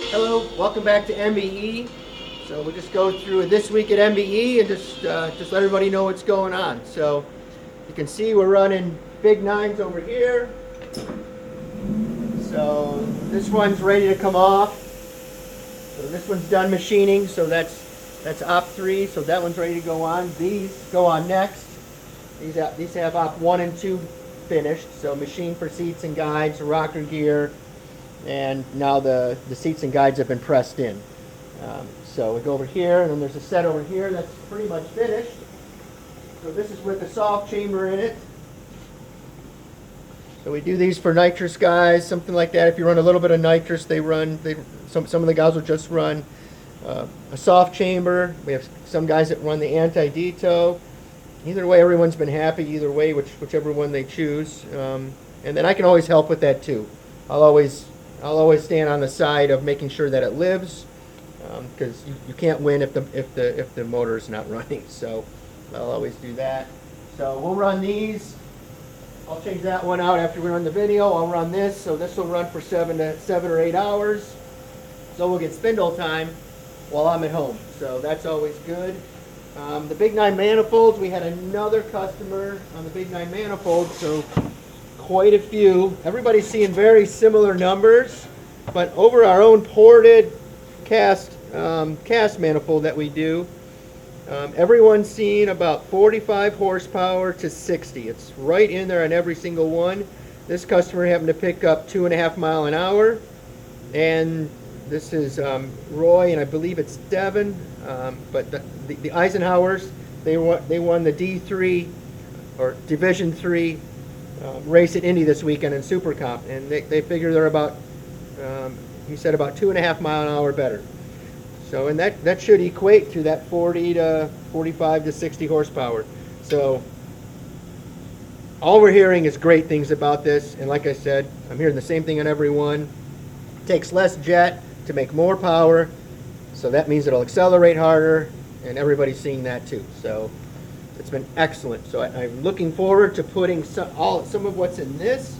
Hello, welcome back to MBE. So we'll just go through this week at MBE and just let everybody know what's going on. So you can see we're running big nines over here. So this one's ready to come off. So this one's done machining. So that's op 3. So that one's ready to go on. These go on next. These have op 1 and 2 finished. So machine for seats and guides, rocker gear. And now the seats and guides have been pressed in. So we go over here, and then there's a set over here that's pretty much finished. So this is with the soft chamber in it. So we do these for nitrous guys, something like that. If you run a little bit of nitrous, some of the guys will just run a soft chamber. We have some guys that run the anti-deto. Either way, everyone's been happy. Either way, whichever one they choose. And then I can always help with that too. I'll always stand on the side of making sure that it lives, because you can't win if the motor is not running. So I'll always do that. So we'll run these. I'll change that one out after we run the video. I'll run this. So this will run for 7 or 8 hours. So we'll get spindle time while I'm at home. So that's always good. The Big 9 manifolds. We had another customer on the Big 9 manifolds. So quite a few. Everybody's seeing very similar numbers, but over our own ported cast manifold that we do, everyone's seeing about 45 horsepower to 60. It's right in there on every single one. This customer happened to pick up 2.5 mile an hour, and this is Roy, and I believe it's Devin, but the Eisenhowers, they won the D3 or Division 3 race at Indy this weekend in Super Comp, and they figure they're about, he said about 2.5 mile an hour better. So, and that should equate to that 40 to 45 to 60 horsepower. So all we're hearing is great things about this, and like I said, I'm hearing the same thing on every one. It takes less jet to make more power, so that means it'll accelerate harder, and everybody's seeing that too. So it's been excellent. So I'm looking forward to putting some of what's in this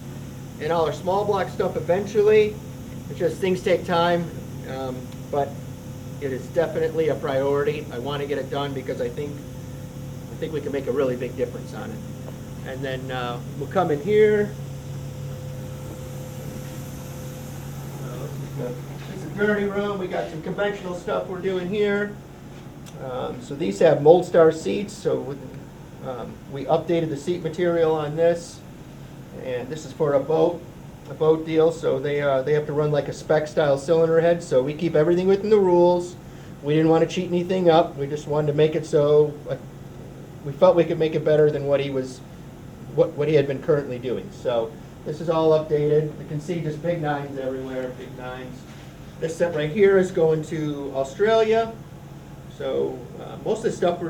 and all our small block stuff eventually. It's just things take time, but it is definitely a priority. I want to get it done because I think we can make a really big difference on it. And then we'll come in here. This is a dirty room. We got some conventional stuff we're doing here. So these have Mold Star seats, so we updated the seat material on this, and this is for a boat deal, so they have to run like a spec style cylinder head, so we keep everything within the rules. We didn't want to cheat anything up. We just wanted to make it so we felt we could make it better than what he had been currently doing. So this is all updated. You can see just big nines everywhere, big nines. This set right here is going to Australia. So most of the stuff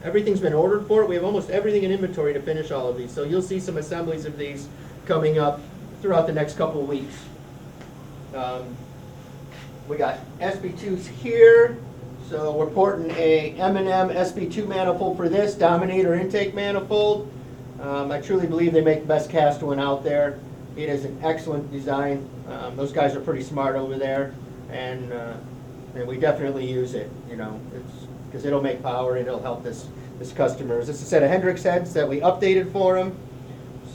everything's been ordered for it. We have almost everything in inventory to finish all of these. So you'll see some assemblies of these coming up throughout the next couple of weeks. We got SB2s here. So we're porting a M&M SB2 manifold for this, Dominator intake manifold. I truly believe they make the best cast one out there. It is an excellent design. Those guys are pretty smart over there, and we definitely use it, because it'll make power and it'll help this customer. This is a set of Hendrix heads that we updated for them.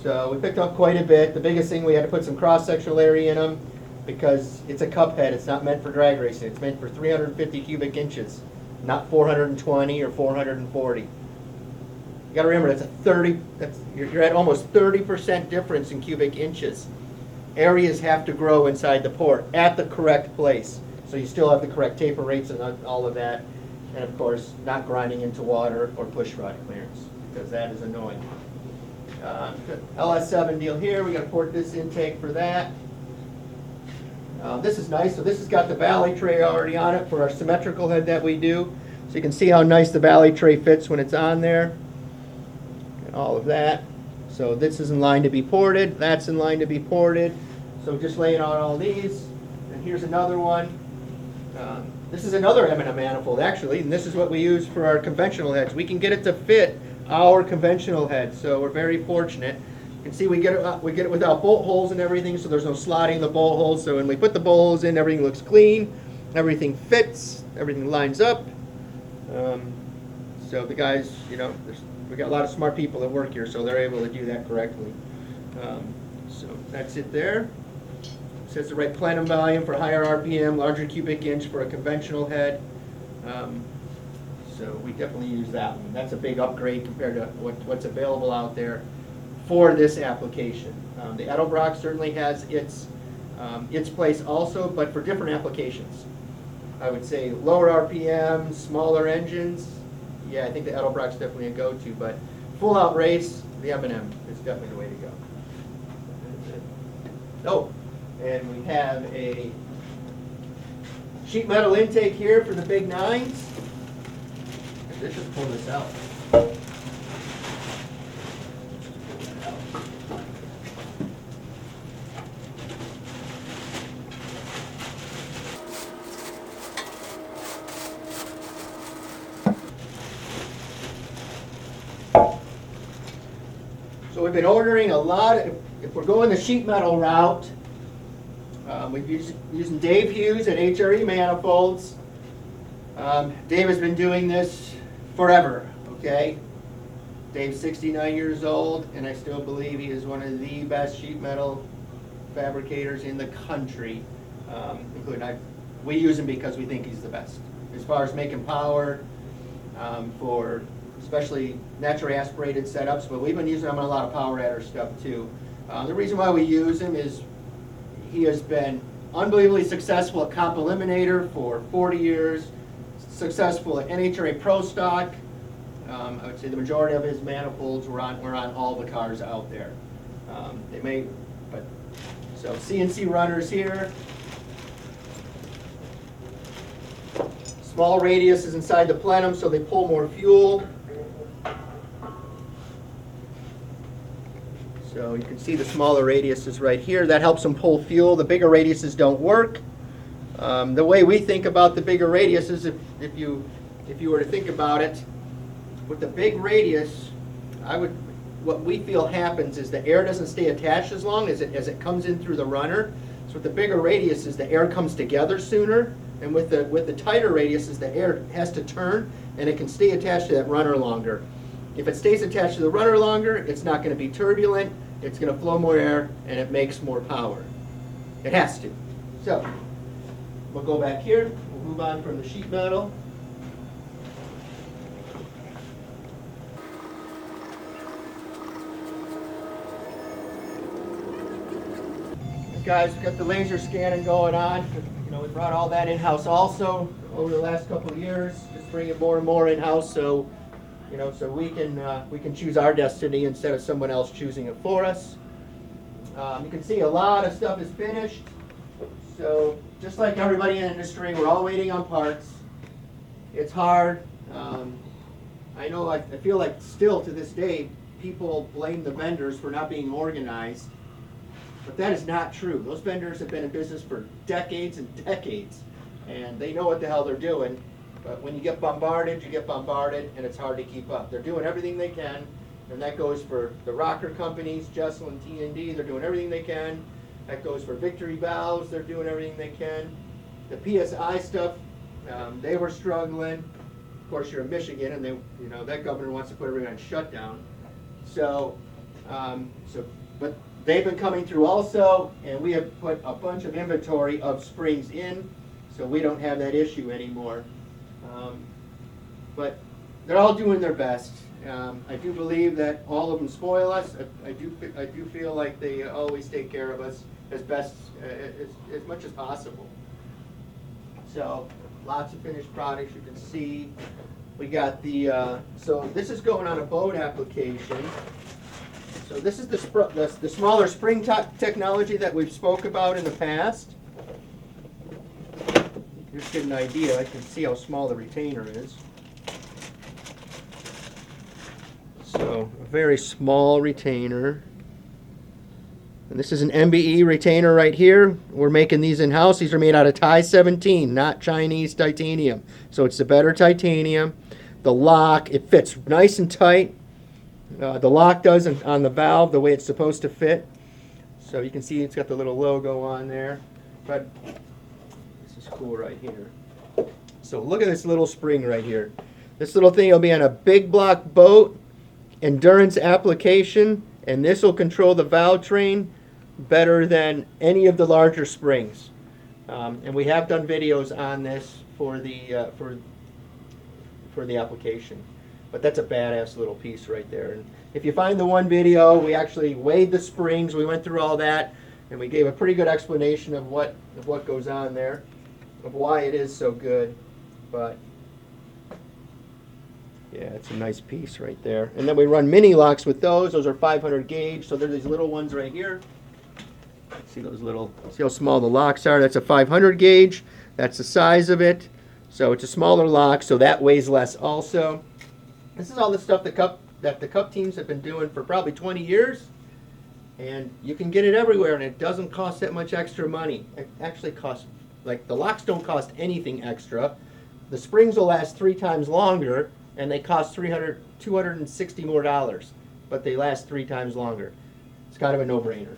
So we picked up quite a bit. The biggest thing, we had to put some cross-sectional area in them because it's a cup head. It's not meant for drag racing. It's meant for 350 cubic inches, not 420 or 440. You got to remember, you're at almost 30% difference in cubic inches. Areas have to grow inside the port at the correct place. So you still have the correct taper rates and all of that. And of course, not grinding into water or push rod clearance, because that is annoying. LS7 deal here, we got to port this intake for that. This is nice. So this has got the valley tray already on it for our symmetrical head that we do. So you can see how nice the valley tray fits when it's on there. And all of that. So this is in line to be ported. That's in line to be ported. So just laying out all these. And here's another one. This is another M&M manifold, actually, and this is what we use for our conventional heads. We can get it to fit our conventional head, so we're very fortunate. You can see we get it without bolt holes and everything, so there's no slotting in the bolt holes. So when we put the bolt holes in, everything looks clean, everything fits, everything lines up. So the guys, we got a lot of smart people that work here, so they're able to do that correctly. So that's it there. It says the right plenum volume for higher RPM, larger cubic inch for a conventional head. So we definitely use that one. That's a big upgrade compared to what's available out there for this application. The Edelbrock certainly has its place also, but for different applications. I would say lower RPM, smaller engines. Yeah, I think the Edelbrock's definitely a go-to, but full out race, the M&M is definitely the way to go. Oh, and we have a sheet metal intake here for the big nines. Let's just pull this out. So we've been ordering a lot. If we're going the sheet metal route, we've using Dave Hughes at HRE Manifolds. Dave has been doing this forever, okay? Dave's 69 years old, and I still believe he is one of the best sheet metal fabricators in the country. We use him because we think he's the best. As far as making power for especially naturally aspirated setups, but we've been using him on a lot of power adder stuff too. The reason why we use him is he has been unbelievably successful at Comp Eliminator for 40 years, successful at NHRA Pro Stock. I would say the majority of his manifolds were on all the cars out there. So CNC runners here. Small radius is inside the plenum, so they pull more fuel. So you can see the smaller radius is right here. That helps them pull fuel. The bigger radiuses don't work. The way we think about the bigger radius is if you were to think about it, with the big radius, what we feel happens is the air doesn't stay attached as long as it comes in through the runner. So with the bigger radius is the air comes together sooner, and with the tighter radius is the air has to turn and it can stay attached to that runner longer. If it stays attached to the runner longer, it's not going to be turbulent, it's going to flow more air, and it makes more power. It has to. So, we'll go back here, we'll move on from the sheet metal. Guys, we've got the laser scanning going on. We brought all that in-house also over the last couple of years, just bringing more and more in-house so we can choose our destiny instead of someone else choosing it for us. You can see a lot of stuff is finished. So just like everybody in the industry, we're all waiting on parts. It's hard. I feel like still to this day, people blame the vendors for not being organized. But that is not true. Those vendors have been in business for decades and decades, and they know what the hell they're doing. But when you get bombarded, and it's hard to keep up. They're doing everything they can, and that goes for the rocker companies, Jesselyn, T&D, they're doing everything they can. That goes for Victory Valves, they're doing everything they can. The PSI stuff, they were struggling. Of course, you're in Michigan, and that governor wants to put everyone on shutdown. But they've been coming through also, and we have put a bunch of inventory of springs in, so we don't have that issue anymore. But they're all doing their best. I do believe that all of them spoil us. I do feel like they always take care of us as much as possible. So lots of finished products you can see. We got so this is going on a boat application. So this is the smaller spring technology that we've spoke about in the past. Just get an idea, I can see how small the retainer is. So a very small retainer. And this is an MBE retainer right here. We're making these in-house. These are made out of Thai 17, not Chinese titanium. So it's the better titanium. The lock, it fits nice and tight. The lock doesn't on the valve the way it's supposed to fit. So you can see it's got the little logo on there. But this is cool right here. So look at this little spring right here. This little thing will be on a big block boat, endurance application, and this will control the valve train better than any of the larger springs. And we have done videos on this for the application. But that's a badass little piece right there. And if you find the one video, we actually weighed the springs. We went through all that, and we gave a pretty good explanation of what goes on there, of why it is so good. But yeah, it's a nice piece right there. And then we run mini locks with those. Those are 500 gauge. So they're these little ones right here. See those little? See how small the locks are? That's a 500 gauge. That's the size of it. So it's a smaller lock. So that weighs less also. This is all the stuff that the Cup teams have been doing for probably 20 years, and you can get it everywhere, and it doesn't cost that much extra money. It actually costs, like, the locks don't cost anything extra. The springs will last 3 times longer, and they cost $260 more, but they last 3 times longer. It's kind of a no-brainer.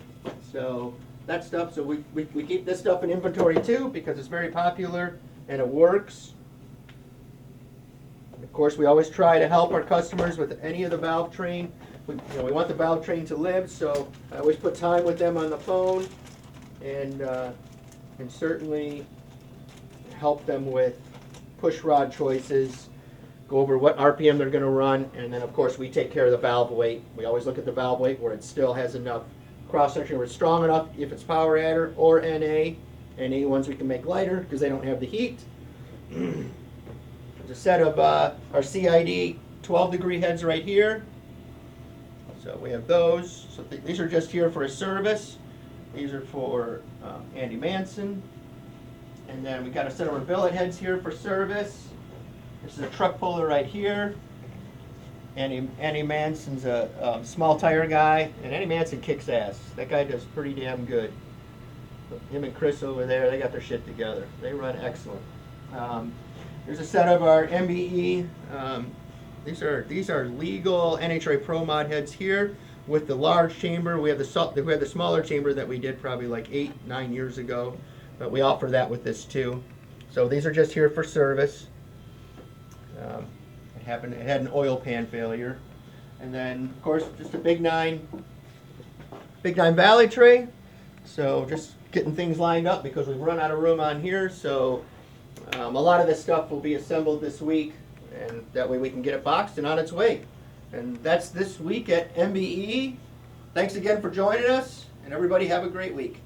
So that stuff, so we keep this stuff in inventory too because it's very popular and it works. Of course, we always try to help our customers with any of the valve train. We want the valve train to live, so I always put time with them on the phone, and certainly help them with push rod choices, go over what RPM they're going to run, and then of course we take care of the valve weight. We always look at the valve weight where it still has enough cross-section where it's strong enough if it's power adder or NA. NA ones we can make lighter because they don't have the heat. There's a set of our CID 12-degree heads right here. So we have those. So these are just here for a service. These are for Andy Manson. And then we got a set of our billet heads here for service. This is a truck puller right here. Andy Manson's a small tire guy, and Andy Manson kicks ass. That guy does pretty damn good. Him and Chris over there, they got their shit together. They run excellent. There's a set of our MBE. These are legal NHRA Pro Mod heads here with the large chamber. We have the smaller chamber that we did probably like 8-9 years ago, but we offer that with this too. So these are just here for service. It had an oil pan failure, and then of course just a Big 9 valley tray. So just getting things lined up because we've run out of room on here. So a lot of this stuff will be assembled this week, and that way we can get it boxed and on its way. And that's this week at MBE. Thanks again for joining us, and everybody have a great week.